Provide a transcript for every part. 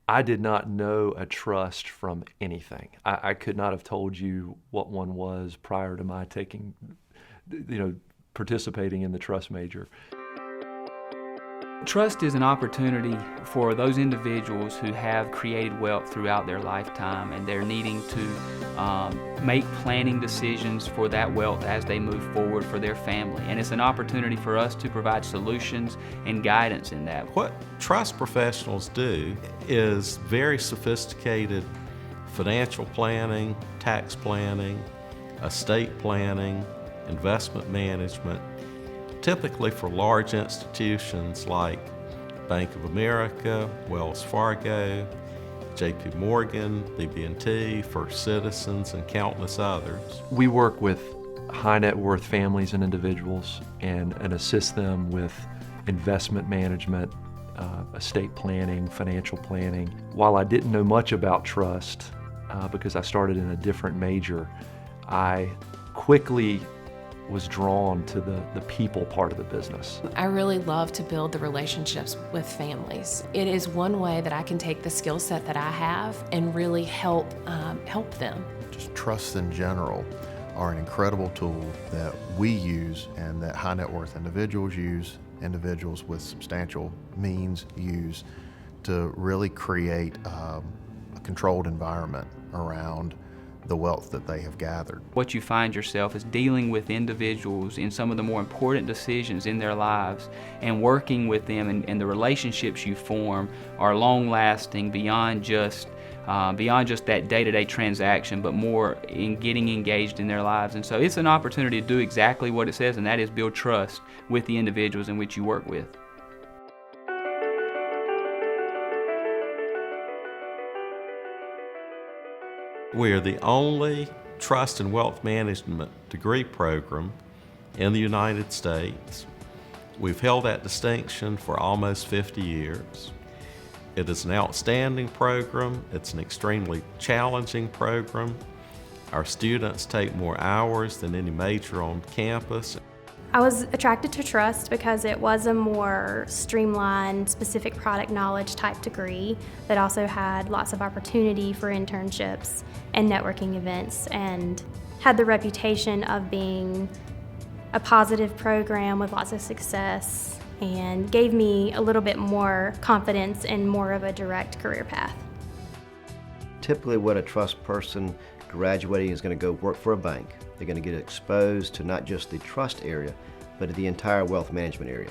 I did not know a trust from anything. I could not have told you what one was prior to my taking, you know, participating in the trust major. Trust is an opportunity for those individuals who have created wealth throughout their lifetime, and they're needing to make planning decisions for that wealth as they move forward for their family. And it's an opportunity for us to provide solutions and guidance in that. What trust professionals do is very sophisticated financial planning, tax planning, estate planning, investment management, typically for large institutions like Bank of America, Wells Fargo, JP Morgan, BB&T, First Citizens, and countless others. We work with high net worth families and individuals and assist them with investment management, estate planning, financial planning. While I didn't know much about trust, because I started in a different major, I quickly was drawn to the people part of the business. I really love to build the relationships with families. It is one way that I can take the skill set that I have and really help them. Just trusts in general are an incredible tool that we use and that high net worth individuals use, individuals with substantial means use to really create a controlled environment around the wealth that they have gathered. What you find yourself is dealing with individuals in some of the more important decisions in their lives and working with them, and the relationships you form are long-lasting beyond just that day-to-day transaction, but more in getting engaged in their lives. And so it's an opportunity to do exactly what it says, and that is build trust with the individuals in which you work with. We are the only trust and wealth management degree program in the United States. We've held that distinction for almost 50 years. It is an outstanding program. It's an extremely challenging program. Our students take more hours than any major on campus. I was attracted to trust because it was a more streamlined, specific product knowledge type degree that also had lots of opportunity for internships and networking events, and had the reputation of being a positive program with lots of success, and gave me a little bit more confidence and more of a direct career path. Typically what a trust person graduating is going to go work for a bank. They're going to get exposed to not just the trust area, but the entire wealth management area.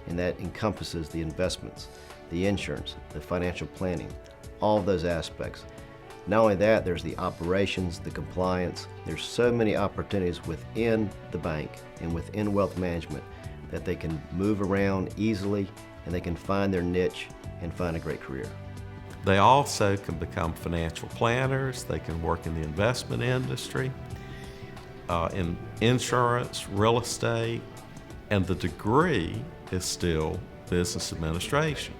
And that encompasses the investments, the insurance, the financial planning, all of those aspects. Not only that, there's the operations, the compliance. There's so many opportunities within the bank and within wealth management that they can move around easily, and they can find their niche and find a great career. They also can become financial planners. They can work in the investment industry, in insurance, real estate, and the degree is still business administration.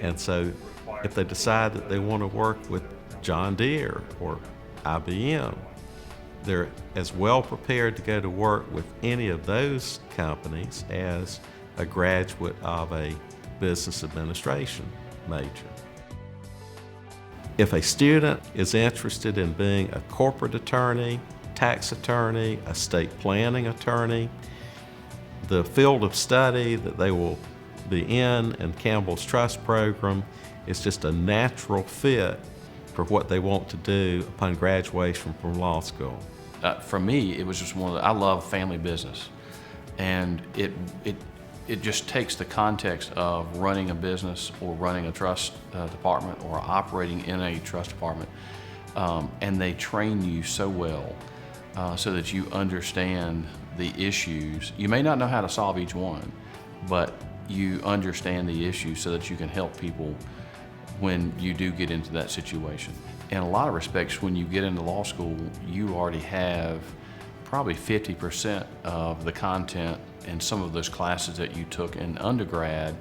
And so if they decide that they want to work with John Deere or IBM, they're as well prepared to go to work with any of those companies as a graduate of a business administration major. If a student is interested in being a corporate attorney, tax attorney, estate planning attorney, the field of study that they will be in Campbell's trust program is just a natural fit for what they want to do upon graduation from law school. For me, it was just I love family business, and it just takes the context of running a business or running a trust department or operating in a trust department, and they train you so well so that you understand the issues. You may not know how to solve each one, but you understand the issues so that you can help people when you do get into that situation. In a lot of respects, when you get into law school, you already have probably 50% of the content in some of those classes that you took in undergrad,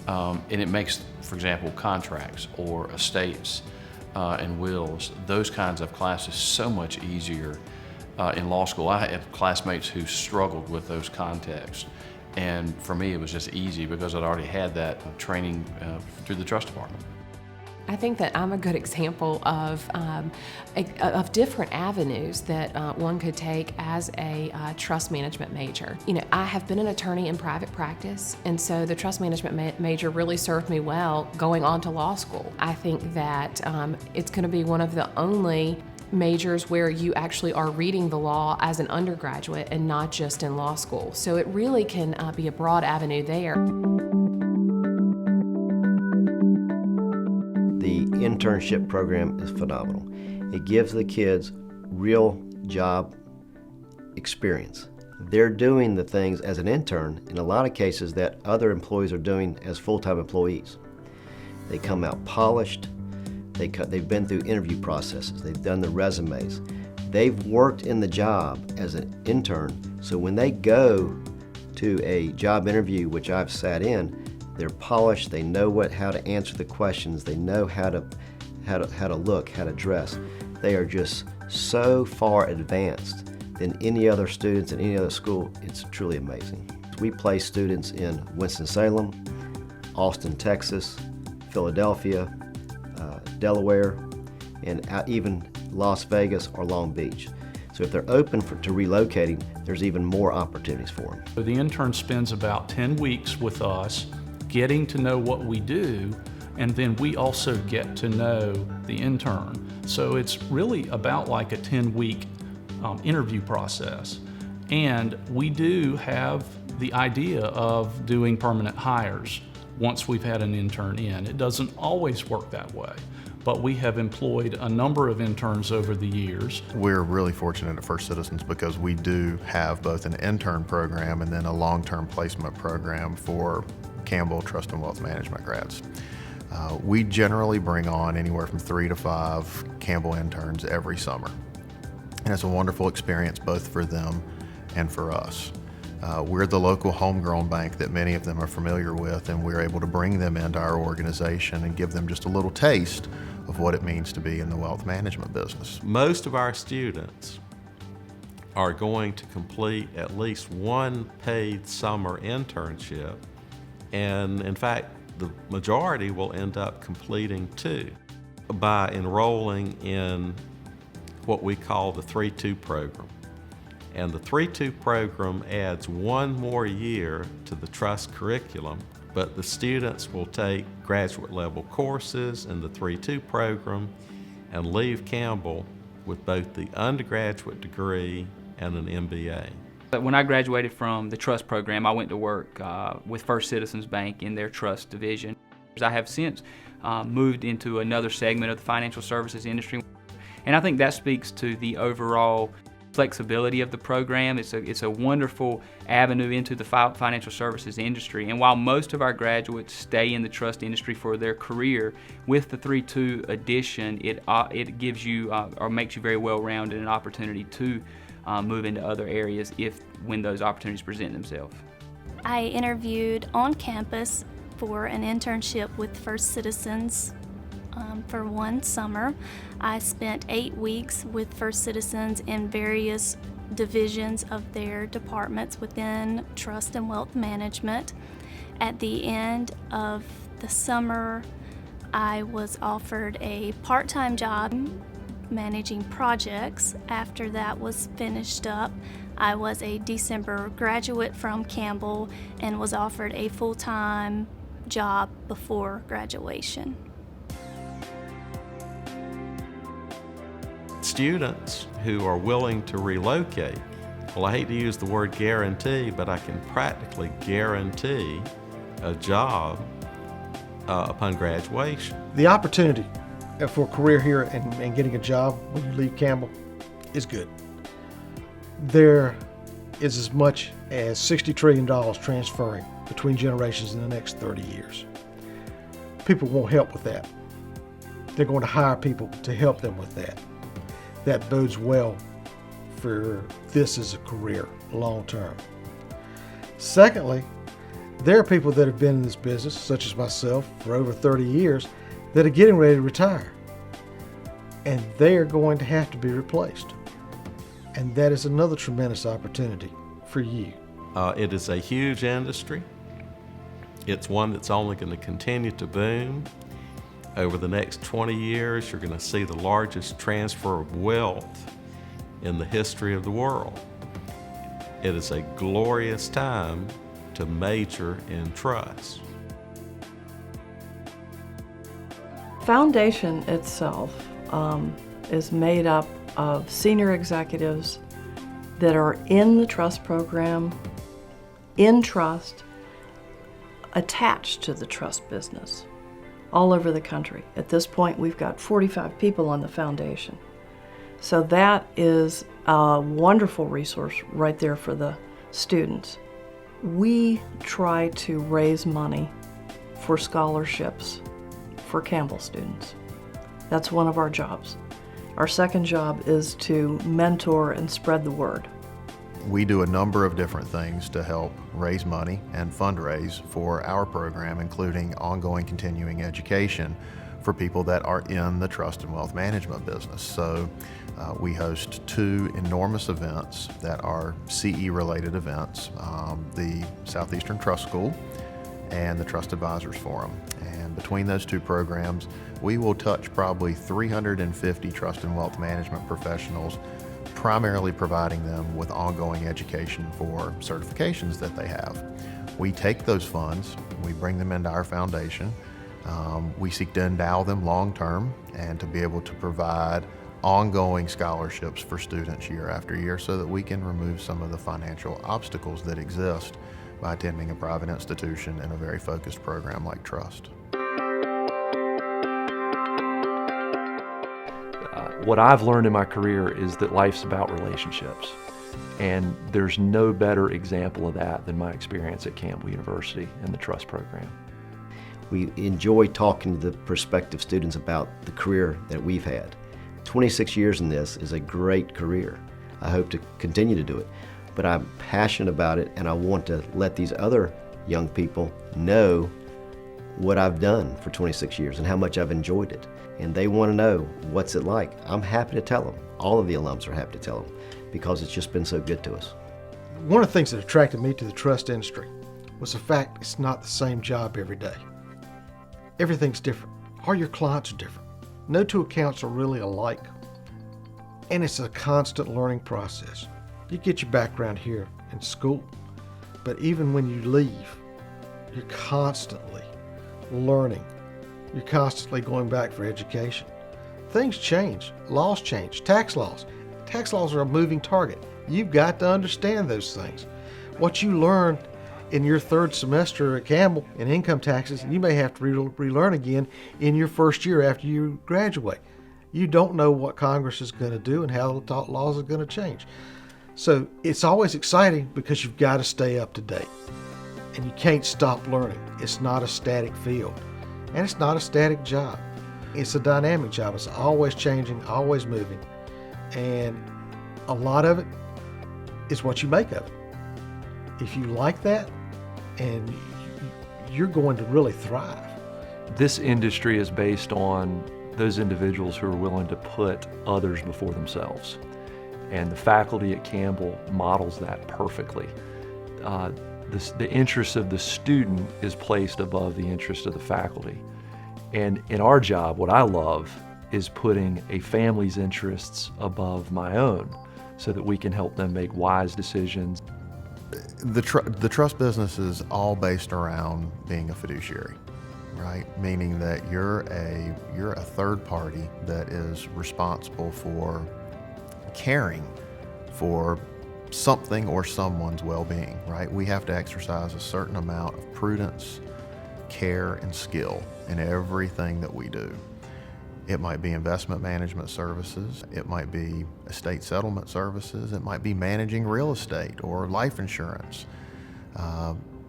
and it makes, for example, contracts or estates and wills, those kinds of classes so much easier in law school. I had classmates who struggled with those contexts, and for me it was just easy because I'd already had that training through the trust department. I think that I'm a good example of different avenues that one could take as a trust management major. You know, I have been an attorney in private practice, and so the trust management major really served me well going on to law school. I think that it's going to be one of the only majors where you actually are reading the law as an undergraduate and not just in law school. So it really can be a broad avenue there. The internship program is phenomenal. It gives the kids real job experience. They're doing the things as an intern in a lot of cases that other employees are doing as full-time employees. They come out polished. They've been through interview processes. They've done the resumes. They've worked in the job as an intern, so when they go to a job interview, which I've sat in, they're polished. They know how to answer the questions. They know how to look, how to dress. They are just so far advanced than any other students in any other school. It's truly amazing. We place students in Winston-Salem, Austin, Texas, Philadelphia, Delaware, and even Las Vegas or Long Beach. So if they're open to relocating, there's even more opportunities for them. So the intern spends about 10 weeks with us, getting to know what we do, and then we also get to know the intern. So it's really about like a 10-week interview process. And we do have the idea of doing permanent hires once we've had an intern in. It doesn't always work that way, but we have employed a number of interns over the years. We're really fortunate at First Citizens because we do have both an intern program and then a long-term placement program for Campbell Trust and Wealth Management grads. We generally bring on anywhere from 3 to 5 Campbell interns every summer. And it's a wonderful experience both for them and for us. We're the local homegrown bank that many of them are familiar with, and we're able to bring them into our organization and give them just a little taste of what it means to be in the wealth management business. Most of our students are going to complete at least one paid summer internship, and in fact, the majority will end up completing 2 by enrolling in what we call the 3-2 program. And the 3-2 program adds 1 more year to the trust curriculum, but the students will take graduate level courses in the 3-2 program and leave Campbell with both the undergraduate degree and an MBA. When I graduated from the trust program, I went to work with First Citizens Bank in their trust division. I have since moved into another segment of the financial services industry, and I think that speaks to the overall flexibility of the program. It's a wonderful avenue into the financial services industry, and while most of our graduates stay in the trust industry for their career, with the 3-2 addition, it gives you or makes you very well-rounded, an opportunity to move into other areas when those opportunities present themselves. I interviewed on campus for an internship with First Citizens for one summer. I spent 8 weeks with First Citizens in various divisions of their departments within trust and wealth management. At the end of the summer, I was offered a part-time job managing projects. After that was finished up, I was a December graduate from Campbell and was offered a full-time job before graduation. Students who are willing to relocate, well, I hate to use the word guarantee, but I can practically guarantee a job upon graduation. The opportunity for a career here and getting a job when you leave Campbell is good. There is as much as $60 trillion transferring between generations in the next 30 years. People want help with that. They're going to hire people to help them with that. That bodes well for this as a career long term. Secondly, there are people that have been in this business, such as myself, for over 30 years, that are getting ready to retire. And they are going to have to be replaced. And that is another tremendous opportunity for you. It is a huge industry. It's one that's only going to continue to boom. Over the next 20 years, you're going to see the largest transfer of wealth in the history of the world. It is a glorious time to major in trust. Foundation itself is made up of senior executives that are in the trust program, in trust, attached to the trust business, all over the country. At this point, we've got 45 people on the foundation. So that is a wonderful resource right there for the students. We try to raise money for scholarships for Campbell students. That's one of our jobs. Our second job is to mentor and spread the word. We do a number of different things to help raise money and fundraise for our program, including ongoing continuing education for people that are in the trust and wealth management business. So we host 2 enormous events that are CE-related events, the Southeastern Trust School and the Trust Advisors Forum. And between those 2 programs, we will touch probably 350 trust and wealth management professionals, primarily providing them with ongoing education for certifications that they have. We take those funds, we bring them into our foundation. We seek to endow them long-term and to be able to provide ongoing scholarships for students year after year so that we can remove some of the financial obstacles that exist by attending a private institution in a very focused program like trust. What I've learned in my career is that life's about relationships. And there's no better example of that than my experience at Campbell University in the trust program. We enjoy talking to the prospective students about the career that we've had. 26 years in this is a great career. I hope to continue to do it, but I'm passionate about it and I want to let these other young people know what I've done for 26 years and how much I've enjoyed it. And they want to know what's it like. I'm happy to tell them. All of the alums are happy to tell them because it's just been so good to us. One of the things that attracted me to the trust industry was the fact it's not the same job every day. Everything's different. All your clients are different. No 2 accounts are really alike. And it's a constant learning process. You get your background here in school, but even when you leave, you're constantly learning. You're constantly going back for education. Things change. Laws change. Tax laws. Tax laws are a moving target. You've got to understand those things. What you learned in your 3rd semester at Campbell in income taxes, you may have to relearn again in your 1st year after you graduate. You don't know what Congress is going to do and how the laws are going to change. So it's always exciting because you've got to stay up to date. And you can't stop learning. It's not a static field. And it's not a static job. It's a dynamic job. It's always changing, always moving. And a lot of it is what you make of it. If you like that, and you're going to really thrive. This industry is based on those individuals who are willing to put others before themselves. And the faculty at Campbell models that perfectly. The interest of the student is placed above the interest of the faculty. And in our job, what I love is putting a family's interests above my own so that we can help them make wise decisions. The trust business is all based around being a fiduciary, right? Meaning that you're a third party that is responsible for caring for something or someone's well-being, right? We have to exercise a certain amount of prudence, care, and skill in everything that we do. It might be investment management services, it might be estate settlement services, it might be managing real estate or life insurance.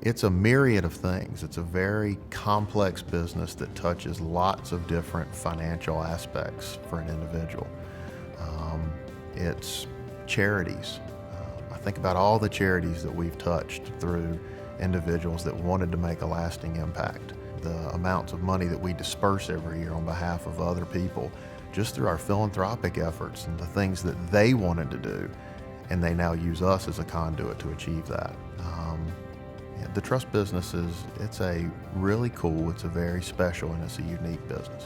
It's a myriad of things. It's a very complex business that touches lots of different financial aspects for an individual. It's charities. I think about all the charities that we've touched through individuals that wanted to make a lasting impact. The amounts of money that we disperse every year on behalf of other people, just through our philanthropic efforts and the things that they wanted to do, and they now use us as a conduit to achieve that. The trust business it's a really cool, it's a very special, and it's a unique business.